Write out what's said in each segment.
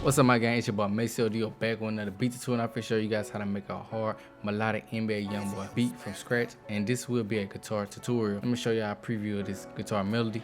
What's up, my gang? It's your boy Melodies back with another beat tutorial, and I'm gonna show you guys how to make a hard melodic NBA Youngboy beat from scratch. And this will be a guitar tutorial. Let me show you a preview of this guitar melody.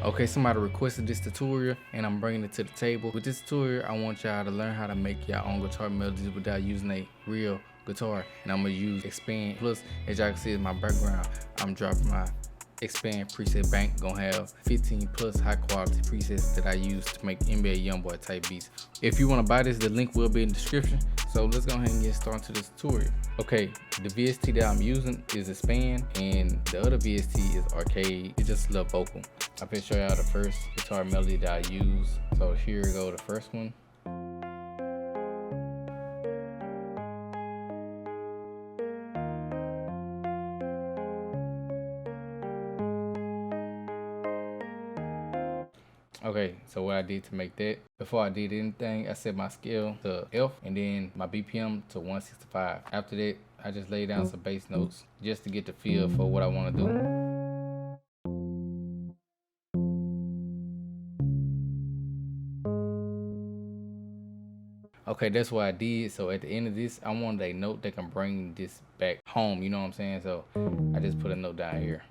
Okay, somebody requested this tutorial and I'm bringing it to the table. With this tutorial, I want y'all to learn how to make your own guitar melodies without using a real guitar. And I'm gonna use Expand. Plus, as y'all can see in my background, I'm dropping my Expand preset bank. Gonna have 15 plus high quality presets that I use to make NBA Youngboy type beats. If you wanna buy this, the link will be in the description. So let's go ahead and get started to this tutorial. Okay, the VST that I'm using is Expand, and the other VST is Arcade. It's just a little vocal. I'm gonna show y'all the first guitar melody that I use. So here go the first one. Okay, so what I did to make that, before I did anything, I set my scale to F and then my BPM to 165. After that, I just laid down some bass notes just to get the feel for what I want to do. Okay, that's what I did. So at the end of this, I wanted a note that can bring this back home, you know what I'm saying? So I just put a note down here.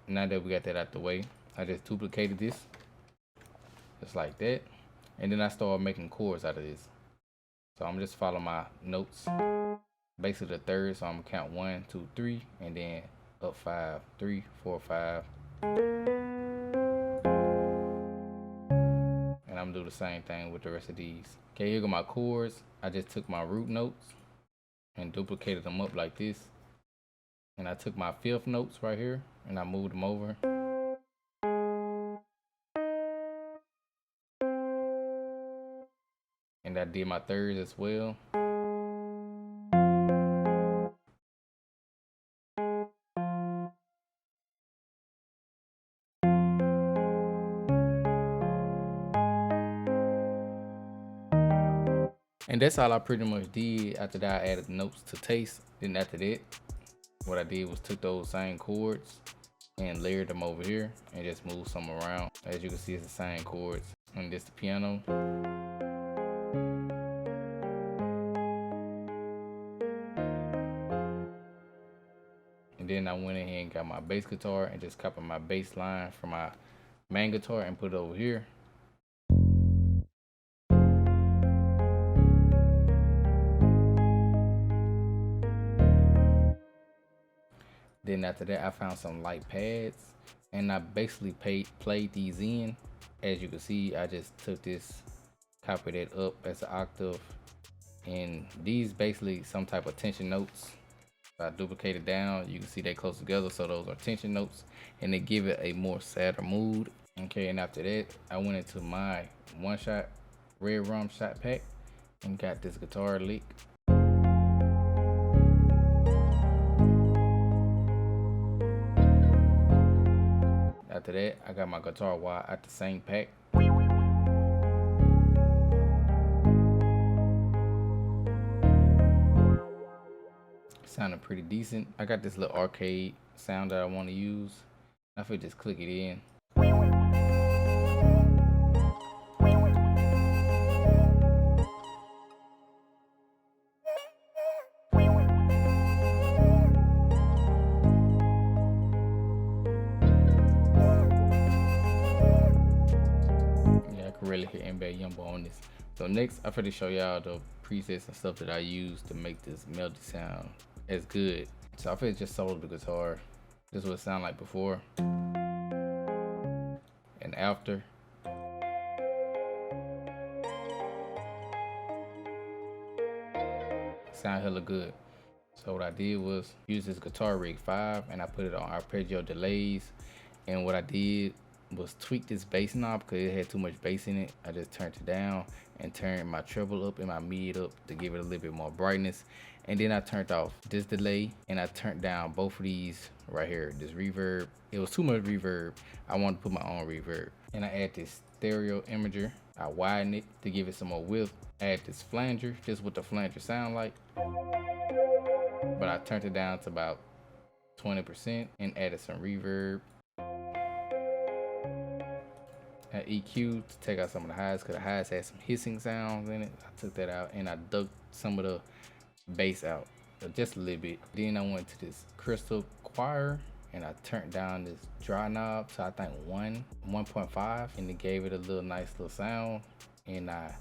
Now that we got that out the way, I just duplicated this just like that, and then I started making chords out of this. So I'm just following my notes, basically the third. So I'm gonna count 1, 2, 3, and then up 5, 3, 4, 5, and I'm gonna do the same thing with the rest of these. Okay, here go my chords. I just took my root notes and duplicated them up like this, and I took my fifth notes right here and I moved them over. And I did my thirds as well. And that's all I pretty much did. After that, I added notes to taste. Then after that, what I did was took those same chords and layered them over here and just moved some around. As you can see, it's the same chords. And this the piano. And then I went ahead and got my bass guitar and just copied my bass line from my main guitar and put it over here. Then after that, I found some light pads and I basically played these in. As you can see, I just took this, copied it up as an octave, and these basically some type of tension notes. I duplicated down, you can see they close together, so those are tension notes and they give it a more sadder mood. Okay, and after that, I went into my one-shot Redrum Shot pack and got this guitar lick. After that, I got my guitar wire out the same pack. Sounded pretty decent. I got this little arcade sound that I want to use. I could just click it in. Really hit NBA Youngboy on this. So next, I'm going to show y'all the presets and stuff that I use to make this melody sound as good. So I'm going to just solo the guitar. This is what it sounded like before and after. Sound hella good. So what I did was use this guitar rig 5 and I put it on arpeggio delays. And what I did was tweak this bass knob because it had too much bass in it. I just turned it down and turned my treble up and my mid up to give it a little bit more brightness. And then I turned off this delay and I turned down both of these right here, this reverb. It was too much reverb. I wanted to put my own reverb. And I add this stereo imager. I widen it to give it some more width. Add this flanger, just what the flanger sound like. But I turned it down to about 20% and added some reverb. An EQ to take out some of the highs, because the highs had some hissing sounds in it. I took that out and I ducked some of the bass out just a little bit. Then I went to this crystal choir and I turned down this dry knob to I think 1.5, and it gave it a little nice little sound. And I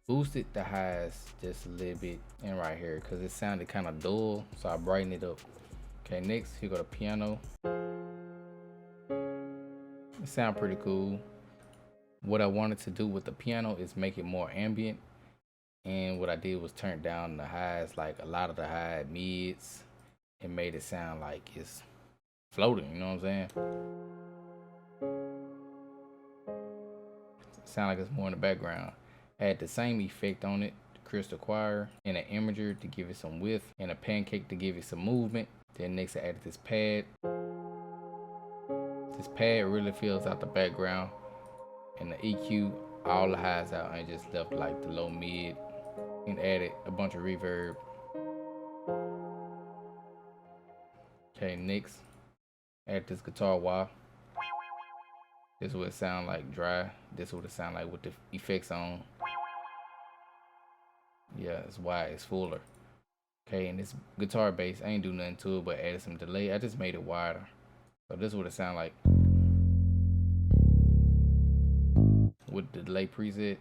boosted the highs just a little bit in right here because it sounded kind of dull, so I brightened it up. Okay, next here go the piano. It sounds pretty cool. What I wanted to do with the piano is make it more ambient, and what I did was turn down the highs, like a lot of the high mids, and made it sound like it's floating, you know what I'm saying? Sound like it's more in the background. Add the same effect on it, the crystal choir, and an imager to give it some width, and a pancake to give it some movement. Then next I added this pad. This pad really fills out the background, and the EQ all the highs out and just left like the low mid, and added a bunch of reverb. Okay, next add this guitar wah. This is what it sound like dry. This is what it sound like with the effects on. Yeah, it's wide, it's fuller. Okay, and this guitar bass, I ain't do nothing to it but added some delay. I just made it wider. So this is what it sound like with the delay preset.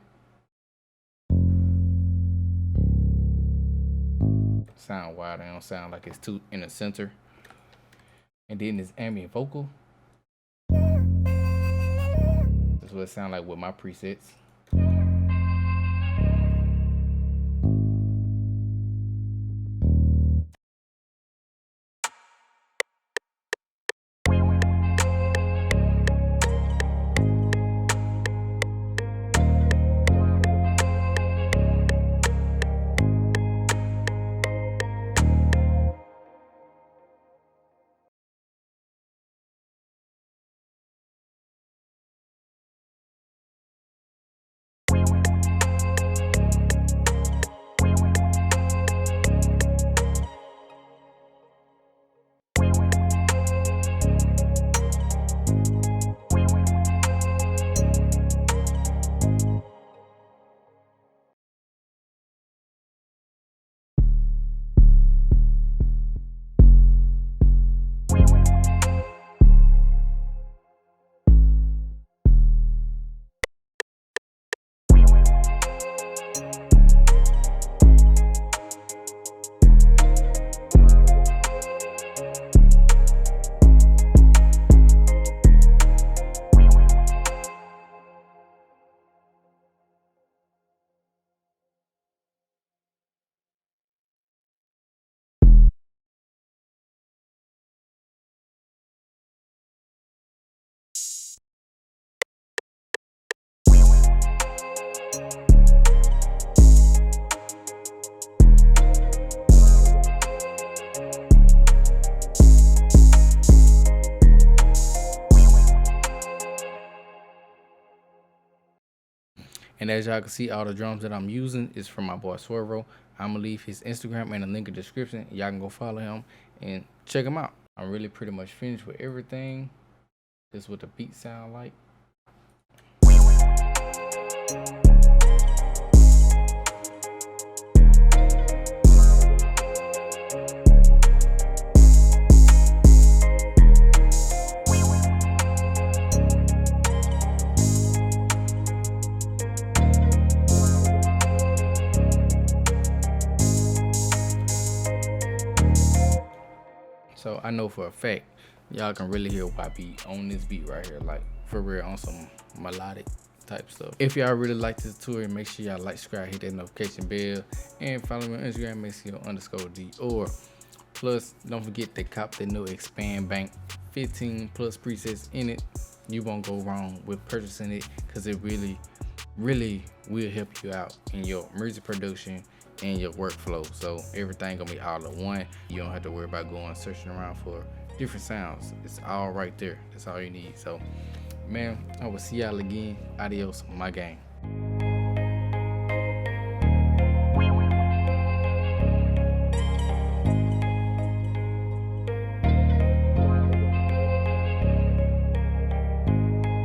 Sound wider, it don't sound like it's too in the center. And then this ambient vocal. That's what it sound like with my presets. And as y'all can see, all the drums that I'm using is from my boy Swervo. I'm gonna leave his Instagram and a link in the description. Y'all can go follow him and check him out. I'm really pretty much finished with everything. This is what the beat sound like. So I know for a fact, y'all can really hear YB on this beat right here, like for real, on some melodic type stuff. If y'all really like this tutorial, make sure y'all like, subscribe, hit that notification bell, and follow me on Instagram, make sure _D. Or plus, don't forget to cop the new Expand Bank, 15 plus presets in it. You won't go wrong with purchasing it, because it really will help you out in your music production and your workflow. So everything gonna be all in one. You don't have to worry about going searching around for different sounds. It's all right there. That's all you need. So Man, I will see y'all again. Adios, my gang.